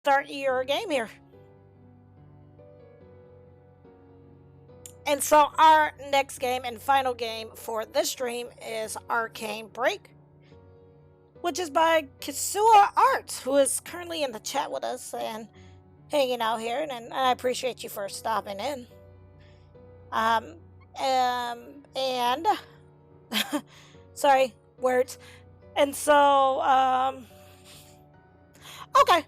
start your game here. And so our next game and final game for this stream is Arcanbreak, which is by Kisua Arts, who is currently in the chat with us and hanging out here, and I appreciate you for stopping in. And sorry, words. And so, okay.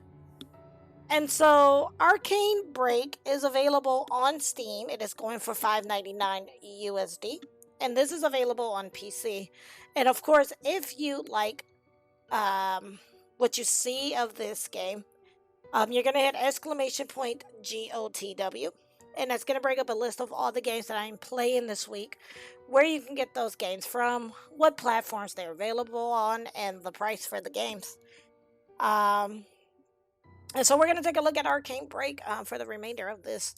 And so, Arcanbreak is available on Steam. It is going for $5.99 USD, and this is available on PC. And of course, if you like what you see of this game, you're gonna hit !GOTW, and that's gonna bring up a list of all the games that I'm playing this week, where you can get those games from, what platforms they're available on, and the price for the games. And so we're going to take a look at Arcanbreak for the remainder of this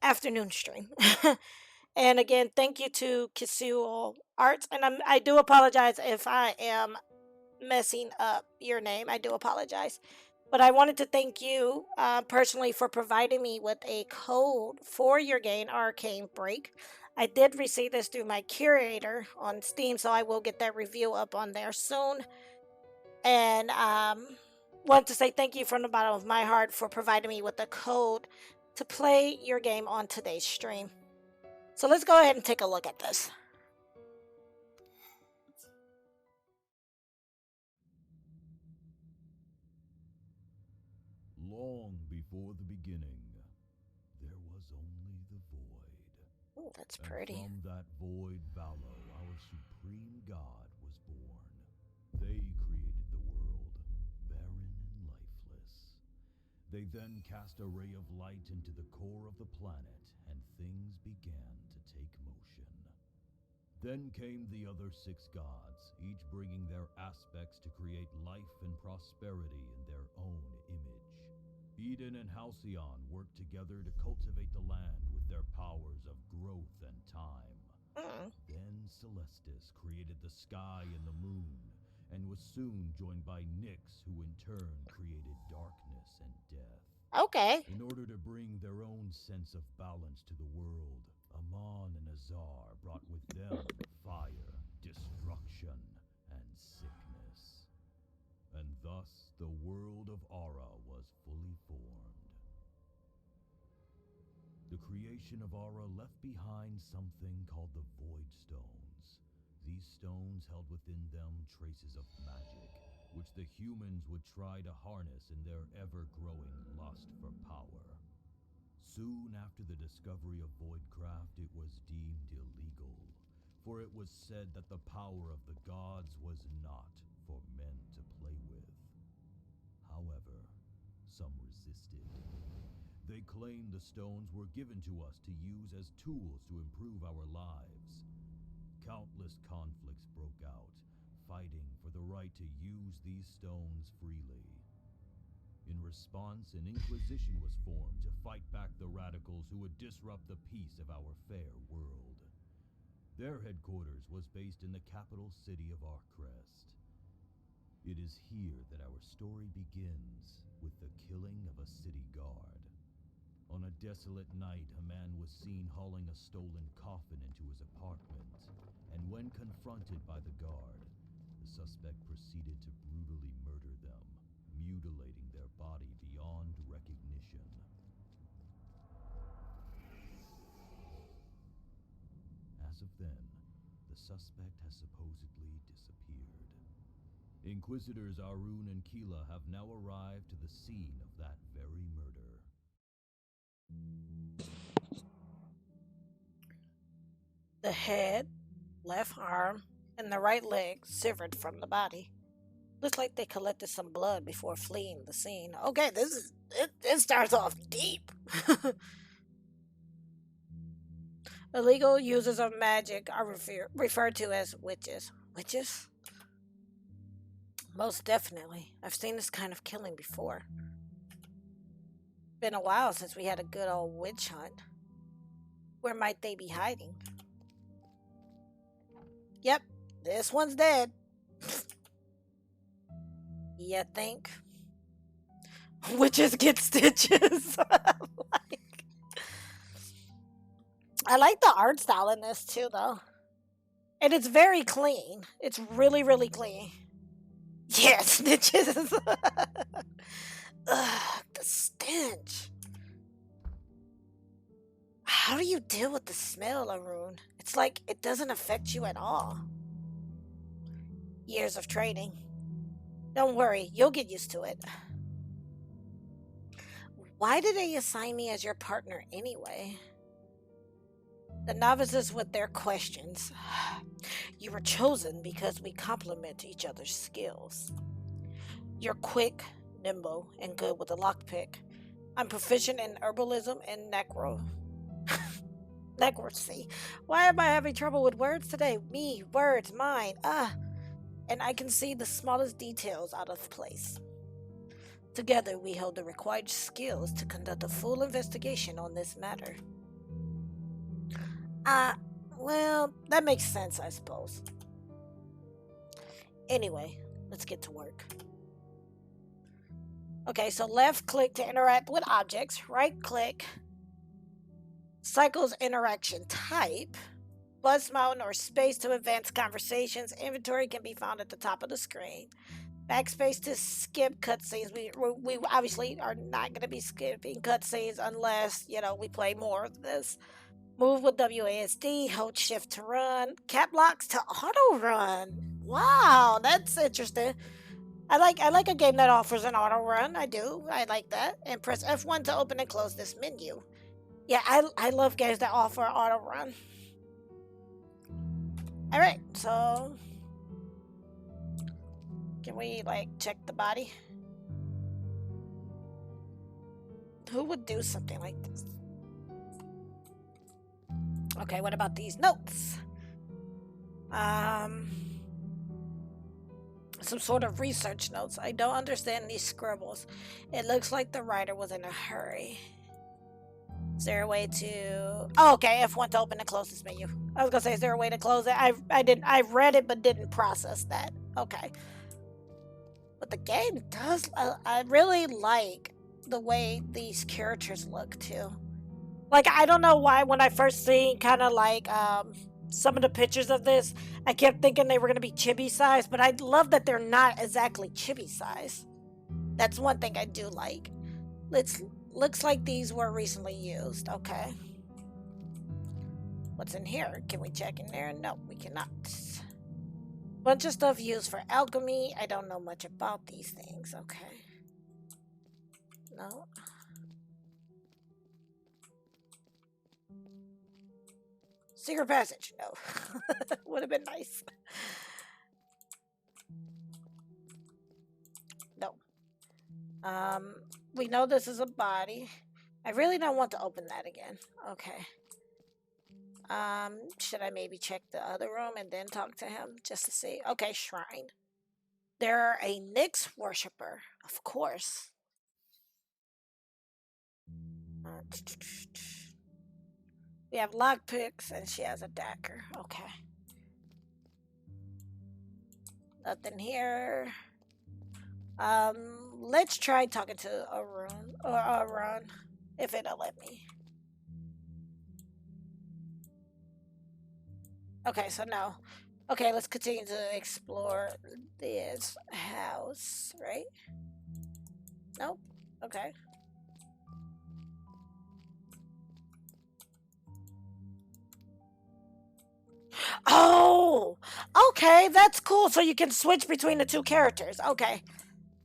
afternoon stream. And again, thank you to Kisuo Arts. And I do apologize if I am messing up your name. I do apologize. But I wanted to thank you personally for providing me with a code for your game, Arcanbreak. I did receive this through my curator on Steam, so I will get that review up on there soon. And want to say thank you from the bottom of my heart for providing me with the code to play your game on today's stream. So let's go ahead and take a look at this. Long before the beginning, there was only the void. Oh, that's pretty. And from that void Valo, our supreme god, was born. They created the world, barren and lifeless. They then cast a ray of light into the core of the planet, and things began to take motion. Then came the other 6 gods, each bringing their aspects to create life and prosperity in their own image. Eden and Halcyon worked together to cultivate the land with their powers of growth and time. Then Celestis created the sky and the moon, and was soon joined by Nyx, who in turn created darkness and death. Okay. In order to bring their own sense of balance to the world, Amon and Azar brought with them fire, destruction, and sickness. And thus the world of Aura was fully formed. The creation of Aura left behind something called the Void Stones. These stones held within them traces of magic, which the humans would try to harness in their ever-growing lust for power. Soon after the discovery of Voidcraft, it was deemed illegal, for it was said that the power of the gods was not for men to play with. However, some resisted. They claimed the stones were given to us to use as tools to improve our lives. Countless conflicts broke out, fighting for the right to use these stones freely. In response, an inquisition was formed to fight back the radicals who would disrupt the peace of our fair world. Their headquarters was based in the capital city of Arcrest. It is here that our story begins, with the killing of a city guard. On a desolate night, a man was seen hauling a stolen coffin into his apartment, and when confronted by the guard, the suspect proceeded to brutally murder them, mutilating their body beyond recognition. As of then, the suspect has supposedly disappeared. Inquisitors Arun and Quila have now arrived to the scene of that very murder. The head, left arm, and the right leg severed from the body. Looks like they collected some blood before fleeing the scene. Okay, it starts off deep. Illegal users of magic are referred to as witches. Witches? Most definitely. I've seen this kind of killing before. Been a while since we had a good old witch hunt. Where might they be hiding? Yep, this one's dead. You think? Witches get stitches. I like the art style in this too, though. And it's very clean. It's really, really clean. Yeah, snitches. Ugh, the stench. How do you deal with the smell, Arun? It's like it doesn't affect you at all. Years of training. Don't worry, you'll get used to it. Why did they assign me as your partner anyway? The novices with their questions. You were chosen because we complement each other's skills. You're quick, nimble, and good with a lockpick. I'm proficient in herbalism and necromancy. Why am I having trouble with words today? Me, words, mine, and I can see the smallest details out of place. Together, we hold the required skills to conduct a full investigation on this matter. Well, that makes sense, I suppose. Anyway, let's get to work. Okay, so left click to interact with objects, right click, cycles interaction type, plus mountain or space to advance conversations. Inventory can be found at the top of the screen. Backspace to skip cutscenes. We obviously are not going to be skipping cutscenes unless, we play more of this. Move with WASD, hold shift to run. Cap locks to auto run. Wow, that's interesting. I like a game that offers an auto run. I do. I like that. And press F1 to open and close this menu. Yeah, I love games that offer auto run. Alright, so can we check the body? Who would do something like this? Okay, what about these notes? Some sort of research notes. I don't understand these scribbles. It looks like the writer was in a hurry. Is there a way to... Oh, okay, F1 to open and close this menu. I was gonna say, is there a way to close it? I read it but didn't process that. Okay. But the game does... I really like the way these characters look, too. I don't know why when I first seen some of the pictures of this, I kept thinking they were going to be chibi size, but I love that they're not exactly chibi size. That's one thing I do like. Looks like these were recently used. Okay. What's in here? Can we check in there? No, we cannot. Bunch of stuff used for alchemy. I don't know much about these things. Okay. No. Secret passage. No. Would have been nice. No. We know this is a body. I really don't want to open that again. Okay. Should I maybe check the other room and then talk to him just to see? Okay, shrine. They're a Nyx worshiper, of course. We have lockpicks, and she has a dagger. Okay. Nothing here. Let's try talking to Arun, if it'll let me. Okay, so no. Okay, let's continue to explore this house, right? Nope. Okay. Oh, okay, that's cool. So you can switch between the two characters. Okay.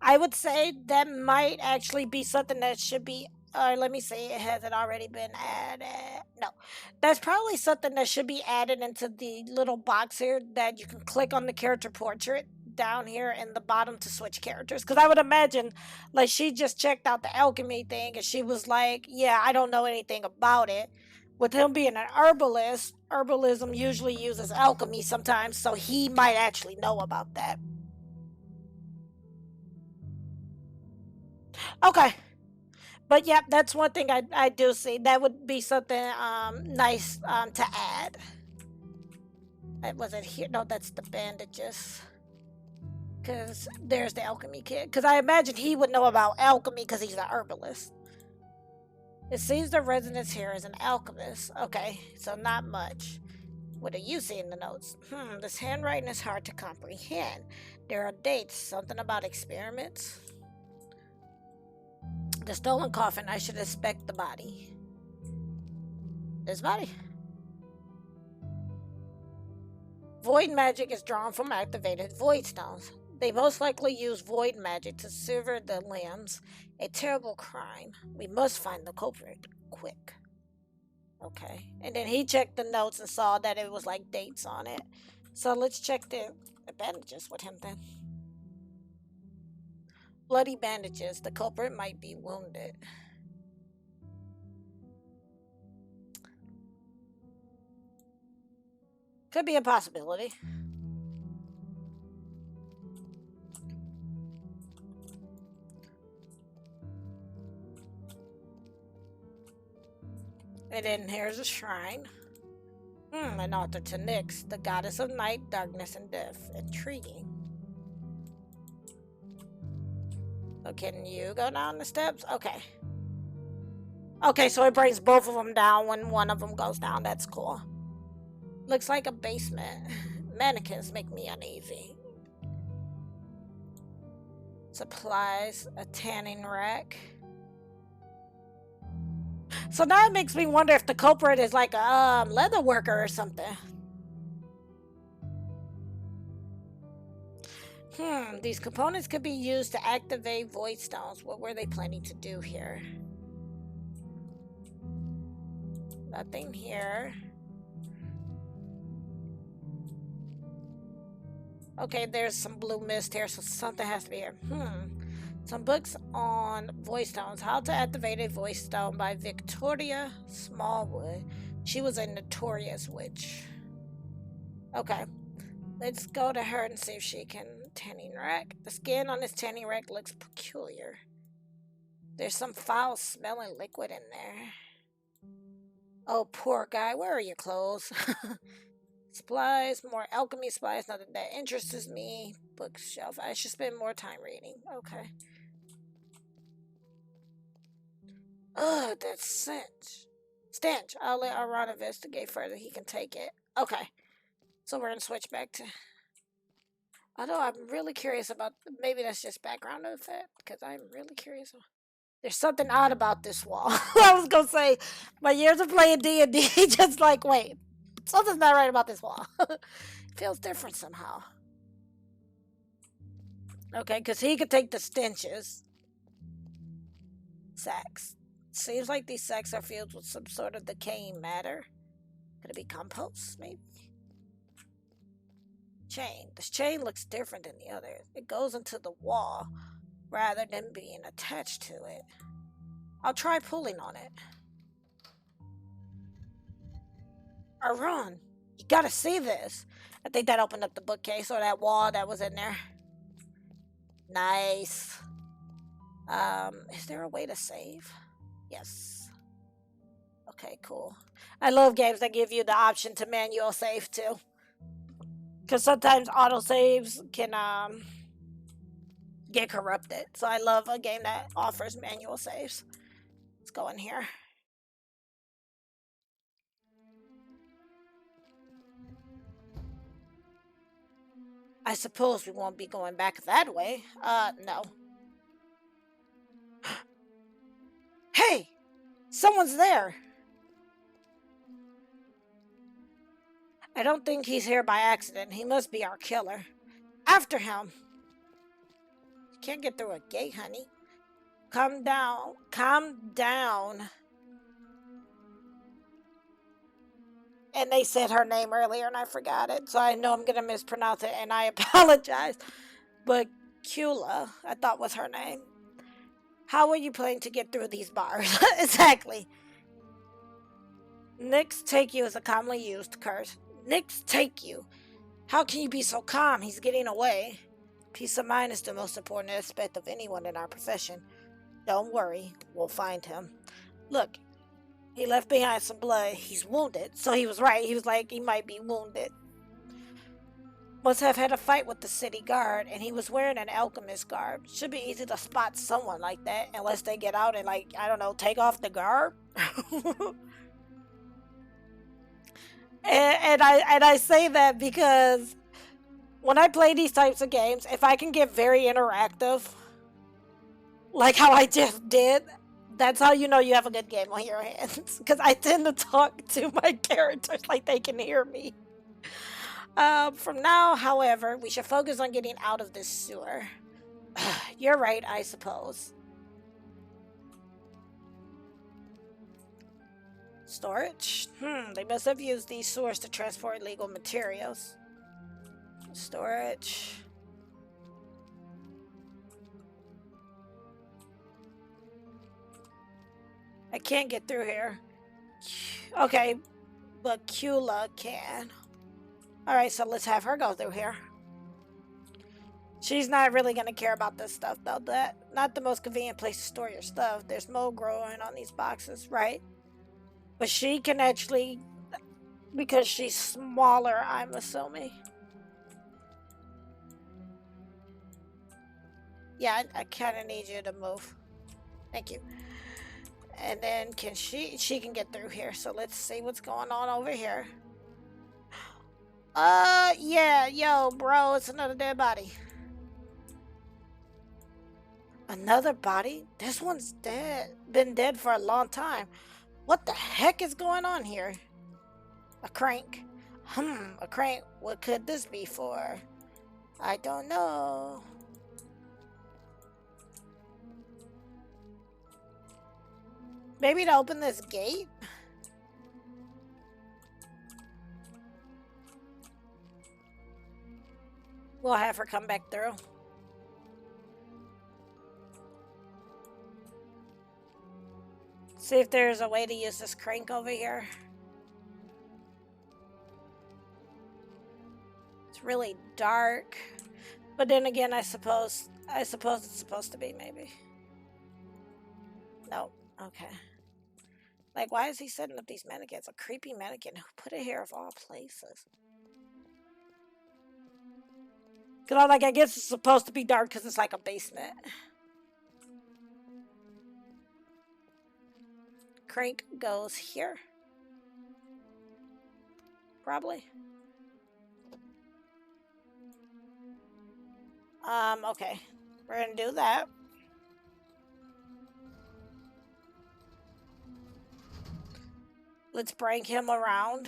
I would say that might actually be something that should be, let me see, has it already been added? No. That's probably something that should be added into the little box here that you can click on the character portrait down here in the bottom to switch characters. Because I would imagine, she just checked out the alchemy thing and she was like, yeah, I don't know anything about it. With him being an herbalist, herbalism usually uses alchemy sometimes, so he might actually know about that. Okay. But yeah, that's one thing I do see. That would be something nice to add. Was it here? No, that's the bandages. Because there's the alchemy kid. Because I imagine he would know about alchemy because he's an herbalist. It seems the resident here is an alchemist. Okay, so not much. What do you see in the notes? This handwriting is hard to comprehend. There are dates, something about experiments. The stolen coffin, I should inspect the body. This body? Void magic is drawn from activated void stones. They most likely use void magic to sever the limbs. A terrible crime. We must find the culprit quick. Okay. And then he checked the notes and saw that it was like dates on it. So let's check the bandages with him then. Bloody bandages. The culprit might be wounded. Could be a possibility. And then here's a shrine. An altar to Nyx, the goddess of night, darkness, and death. Intriguing. So can you go down the steps? Okay. Okay, so it brings both of them down when one of them goes down. That's cool. Looks like a basement. Mannequins make me uneasy. Supplies, a tanning rack. So now it makes me wonder if the culprit is like a leather worker or something. These components could be used to activate void stones. What were they planning to do here? Nothing here. Okay, there's some blue mist here, so something has to be here. Some books on void stones. How to activate a void stone by Victoria Smallwood. She was a notorious witch. Okay. Let's go to her and see if she can tanning rack. The skin on this tanning rack looks peculiar. There's some foul smelling liquid in there. Oh, poor guy. Where are your clothes? Supplies, more alchemy supplies, nothing that interests me. Bookshelf. I should spend more time reading. Okay. Ugh, that stench. I'll let Arun investigate further. He can take it. Okay. So we're gonna switch back to... Although I'm really curious about... Maybe that's just background effect, because I'm really curious. There's something odd about this wall. I was gonna say, my years of playing D&D, just like, wait. Something's not right about this wall. It feels different somehow. Okay, because he could take the stenches. Sacks. Seems like these sacks are filled with some sort of decaying matter. Could it be compost, maybe? Chain. This chain looks different than the other. It goes into the wall rather than being attached to it. I'll try pulling on it. Arun, you gotta see this. I think that opened up the bookcase or that wall that was in there. Nice. Is there a way to save? Yes. Okay, cool. I love games that give you the option to manual save too. Because sometimes autosaves can get corrupted. So I love a game that offers manual saves. Let's go in here. I suppose we won't be going back that way. No. Hey! Someone's there! I don't think he's here by accident. He must be our killer. After him! You can't get through a gate, honey. Calm down. Calm down. And they said her name earlier and I forgot it. So I know I'm going to mispronounce it and I apologize. But Quila, I thought was her name. How are you planning to get through these bars? Exactly. Nyx take you is a commonly used curse. Nyx take you. How can you be so calm? He's getting away. Peace of mind is the most important aspect of anyone in our profession. Don't worry, we'll find him. Look, he left behind some blood. He's wounded. So he was right. He was like, he might be wounded. Must have had a fight with the city guard, and he was wearing an alchemist garb. Should be easy to spot someone like that, unless they get out and, like, I don't know, take off the garb. And I say that because when I play these types of games, if I can get very interactive, like how I just did, that's how you know you have a good game on your hands. Because I tend to talk to my characters like they can hear me. From now, however, we should focus on getting out of this sewer. You're right, I suppose. Storage? They must have used these sewers to transport illegal materials. Storage. I can't get through here. Okay, but Quila can. Alright, so let's have her go through here. She's not really gonna care about this stuff, though. That not the most convenient place to store your stuff. There's mold growing on these boxes, right? But she can actually, because she's smaller, I'm assuming. Yeah, I kind of need you to move. Thank you. And then she can get through here. So let's see what's going on over here. Yeah, yo, bro, it's another dead body. Another body? This one's dead. Been dead for a long time. What the heck is going on here? A crank. A crank. What could this be for? I don't know. Maybe to open this gate? We'll have her come back through. See if there's a way to use this crank over here. It's really dark. But then again, I suppose it's supposed to be, maybe. No. Okay. Like, why is he setting up these mannequins? A creepy mannequin. Who put it here of all places? Cause I guess it's supposed to be dark because it's like a basement. Crank goes here. Probably. Okay. We're gonna do that. Let's bring him around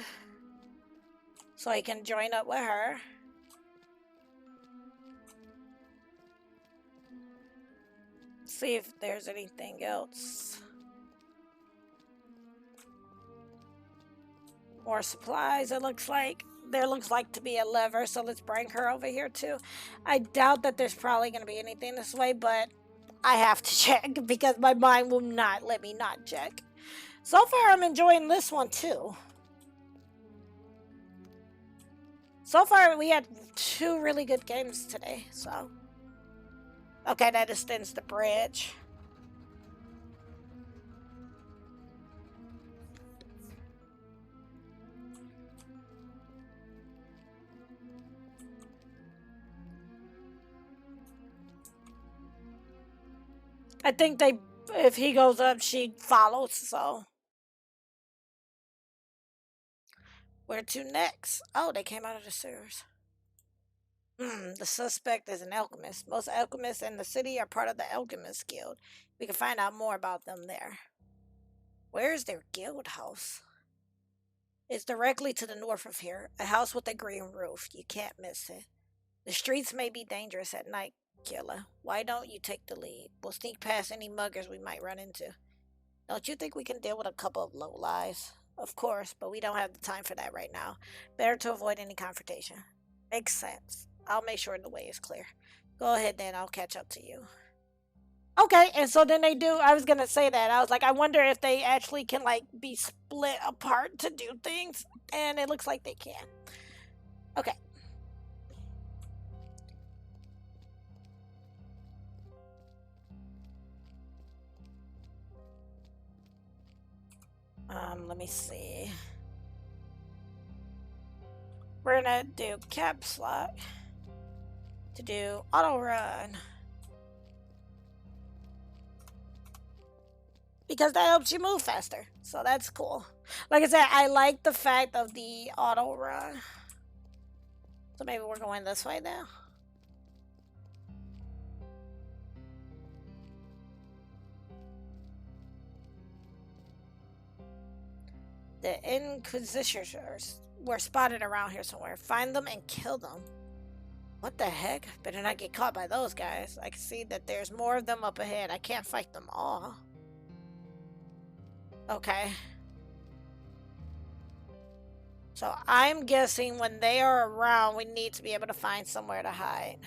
so he can join up with her. See if there's anything else. More supplies, it looks like. There looks like to be a lever, so let's bring her over here too. I doubt that there's probably going to be anything this way, but I have to check because my mind will not let me not check. So far, I'm enjoying this one too. So far, we had 2 really good games today, so. Okay, that extends the bridge. I think if he goes up, she follows, so. Where to next? Oh, they came out of the sewers. The suspect is an alchemist. Most alchemists in the city are part of the Alchemist Guild. We can find out more about them there. Where is their guild house? It's directly to the north of here. A house with a green roof. You can't miss it. The streets may be dangerous at night, Killa. Why don't you take the lead? We'll sneak past any muggers we might run into. Don't you think we can deal with a couple of lowlives? Of course, but we don't have the time for that right now. Better to avoid any confrontation. Makes sense. I'll make sure the way is clear. Go ahead then, I'll catch up to you. Okay, and so then they do, I was gonna say that. I was like, I wonder if they actually can, like, be split apart to do things. And it looks like they can. Okay. Let me see. We're gonna do caps lock to do auto run. Because that helps you move faster. So that's cool. Like I said, I like the fact of the auto run. So maybe we're going this way now. The inquisitors were spotted around here somewhere. Find them and kill them. What the heck? Better not get caught by those guys. I can see that there's more of them up ahead. I can't fight them all. Okay. So I'm guessing when they are around, we need to be able to find somewhere to hide.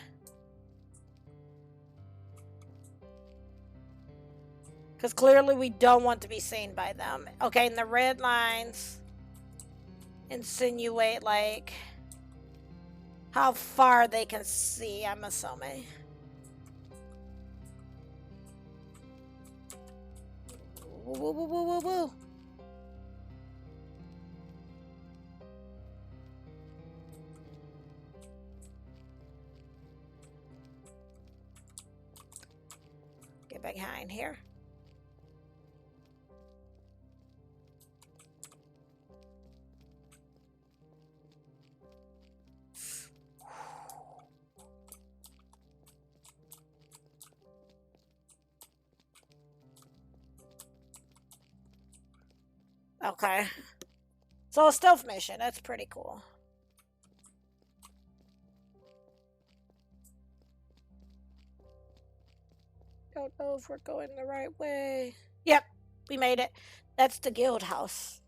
Because clearly we don't want to be seen by them. Okay, and the red lines insinuate, like, how far they can see, I'm assuming. Woo, woo, woo, woo, woo, woo. Get behind here. Okay. So a stealth mission, that's pretty cool. Don't know if we're going the right way. Yep, we made it. That's the guild house.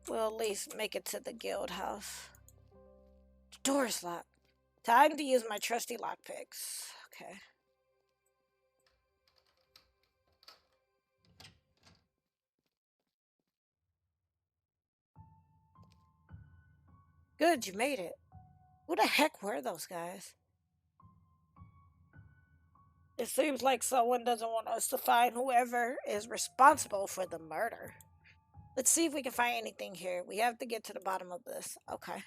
We'll at least make it to the guild house. The door's locked. Time to use my trusty lockpicks. Okay. Good, you made it. Who the heck were those guys? It seems like someone doesn't want us to find whoever is responsible for the murder. Let's see if we can find anything here. We have to get to the bottom of this. Okay.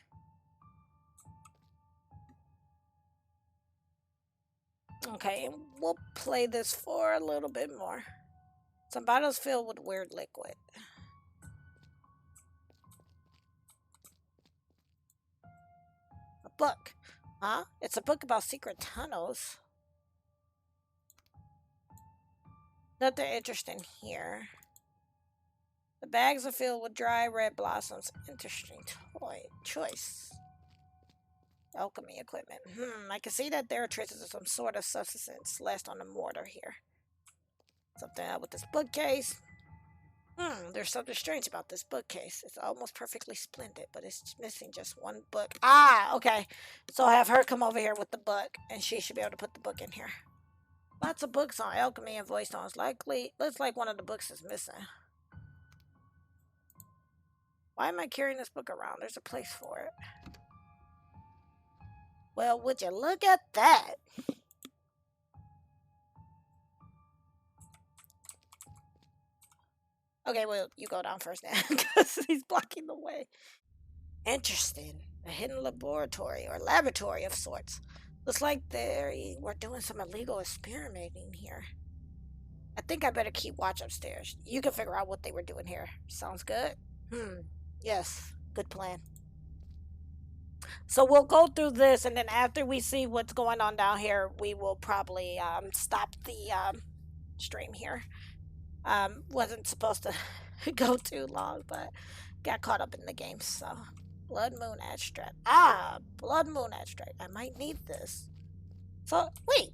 Okay, and we'll play this for a little bit more. Some bottles filled with weird liquid. A book. Huh? It's a book about secret tunnels. Nothing interesting here. The bags are filled with dry red blossoms. Interesting choice. Alchemy equipment. I can see that there are traces of some sort of substance left on the mortar here. Something up with this bookcase. There's something strange about this bookcase. It's almost perfectly splendid, but it's missing just one book. Ah, okay. So I have her come over here with the book, and she should be able to put the book in here. Lots of books on alchemy and voice tones. Looks like one of the books is missing. Why am I carrying this book around? There's a place for it. Well, would you look at that? Okay, well, you go down first now, because he's blocking the way. Interesting. A hidden laboratory or laboratory of sorts. Looks like we're doing some illegal experimenting here. I think I better keep watch upstairs. You can figure out what they were doing here. Sounds good? Yes, good plan. So we'll go through this, and then after we see what's going on down here, we will probably stop the stream here. Wasn't supposed to go too long, but got caught up in the game, so. Blood Moon Abstract. Blood Moon Abstract. I might need this. So, wait.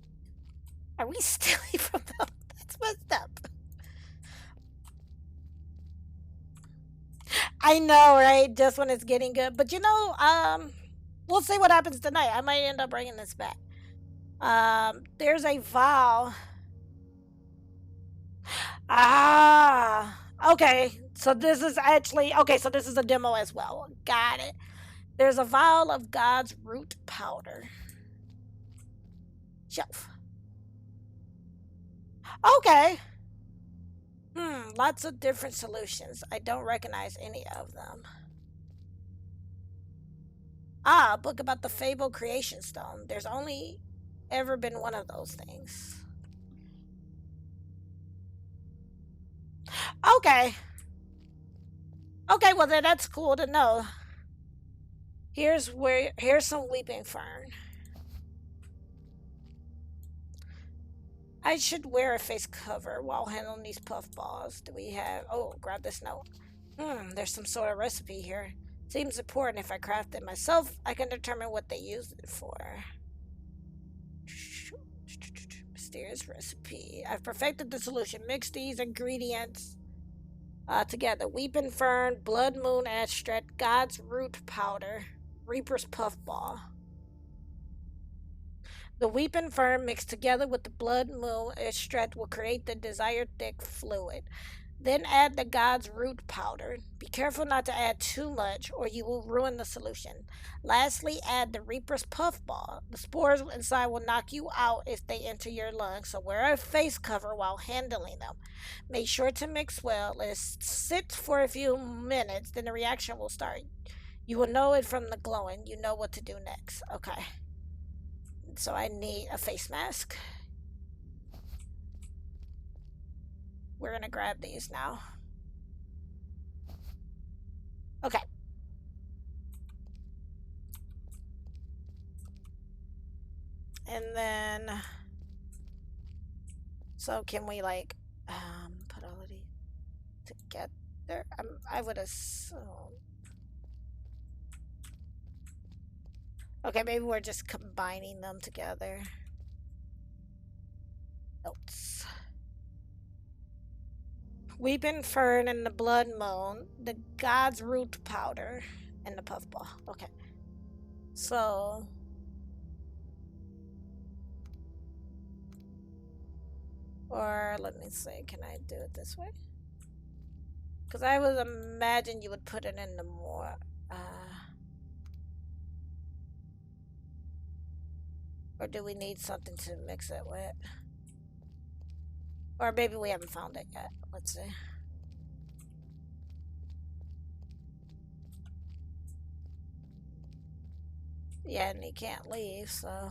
Are we stealing from them? That's messed up. I know, right? Just when it's getting good. But you know, we'll see what happens tonight. I might end up bringing this back. There's a vial. Okay. So this is actually, so this is a demo as well. Got it. There's a vial of God's root powder. Shelf. Okay. Lots of different solutions. I don't recognize any of them. Ah, a book about the fabled creation stone. There's only ever been one of those things. Okay. Okay, well then that's cool to know. Here's some weeping fern. I should wear a face cover while handling these puffballs. Do we have oh, grab this note. There's some sort of recipe here. Seems important. If I craft it myself, I can determine what they used it for. Mysterious recipe. I've perfected the solution. Mix these ingredients together. Weeping fern, blood moon extract, God's root powder, reaper's puffball. The weeping fern mixed together with the blood moon extract will create the desired thick fluid. Then add the God's root powder. Be careful not to add too much or you will ruin the solution. Lastly, add the Reaper's puffball. The spores inside will knock you out if they enter your lungs, so wear a face cover while handling them. Make sure to mix well. Let it sit for a few minutes, then the reaction will start. You will know it from the glowing. You know what to do next. Okay. So I need a face mask. We're going to grab these now. Okay. And then, so can we like put all of these together? I would assume. Okay, maybe we're just combining them together. Notes. Weeping fern and the blood moon, the God's root powder, and the puffball. Okay. So or let me see, can I do it this way? Because I would imagine you would put it in the more or do we need something to mix it with? Or maybe we haven't found it yet. Let's see. Yeah, and he can't leave, so.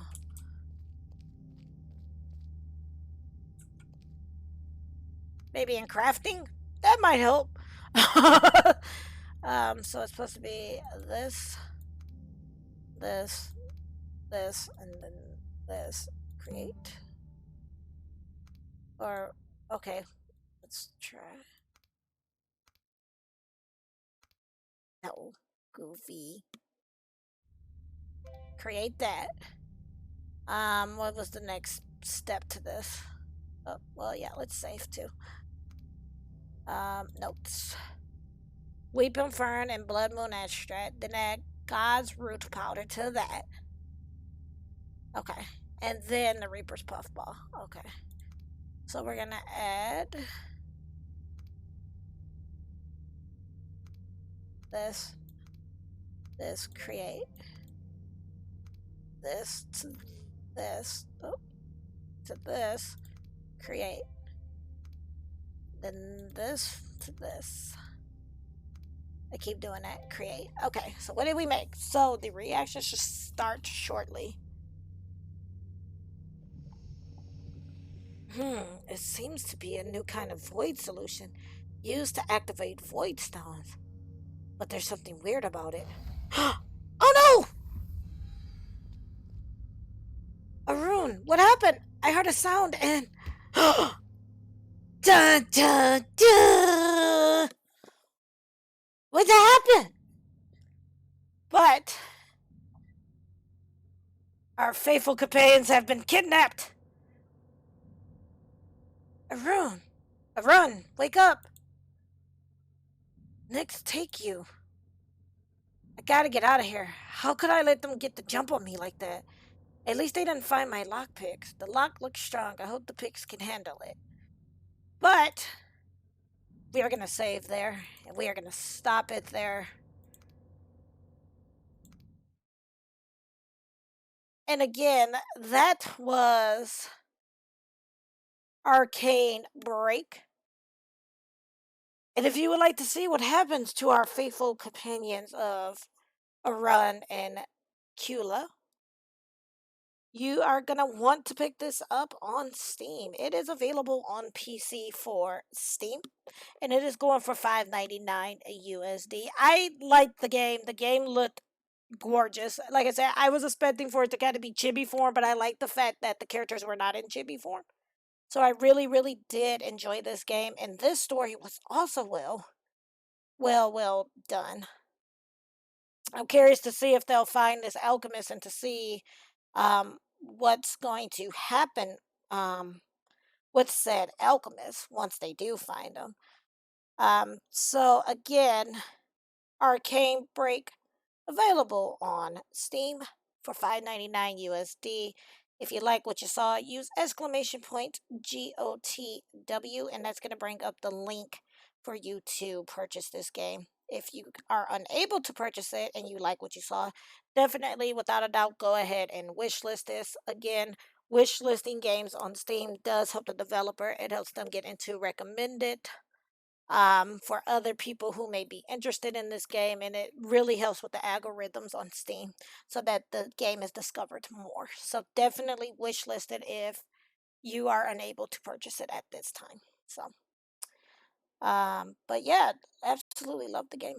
Maybe in crafting? That might help. So it's supposed to be this, this, this, and then this. Create. Or, okay, let's try. No, goofy. Create that. What was the next step to this? Oh, well, yeah, let's save too. Notes. Weeping fern and blood moon extract. Then add God's root powder to that. Okay. And then the Reaper's puffball. Okay. So we're gonna add this, create this to this, to this, create, then this to this. I keep doing that, create. Okay, so what did we make? So the reaction should start shortly. It seems to be a new kind of void solution used to activate void stones. But there's something weird about it. Oh no! Arun, what happened? I heard a sound and. Dun dun dun! What happened? But. Our faithful companions have been kidnapped! Arun! Arun, wake up! Next, take you. I gotta get out of here. How could I let them get the jump on me like that? At least they didn't find my lockpicks. The lock looks strong. I hope the picks can handle it. But we are going to save there, and we are going to stop it there. And again, that was Arcane Break. And if you would like to see what happens to our faithful companions of Arun and Quila, you are going to want to pick this up on Steam. It is available on PC for Steam, and it is going for $5.99 USD. I like the game. The game looked gorgeous. Like I said, I was expecting for it to kind of be chibi form, but I like the fact that the characters were not in chibi form. So I really, really did enjoy this game, and this story was also well done. I'm curious to see if they'll find this alchemist and to see what's going to happen with said alchemist once they do find him. So again, Arcane Break available on Steam for $5.99 USD. If you like what you saw, use exclamation point GOTW, and that's going to bring up the link for you to purchase this game. If you are unable to purchase it and you like what you saw, definitely, without a doubt, go ahead and wishlist this. Again, wishlisting games on Steam does help the developer. It helps them get into recommended for other people who may be interested in this game, and it really helps with the algorithms on Steam so that the game is discovered more. So definitely wishlist it if you are unable to purchase it at this time. So, but yeah, absolutely love the game.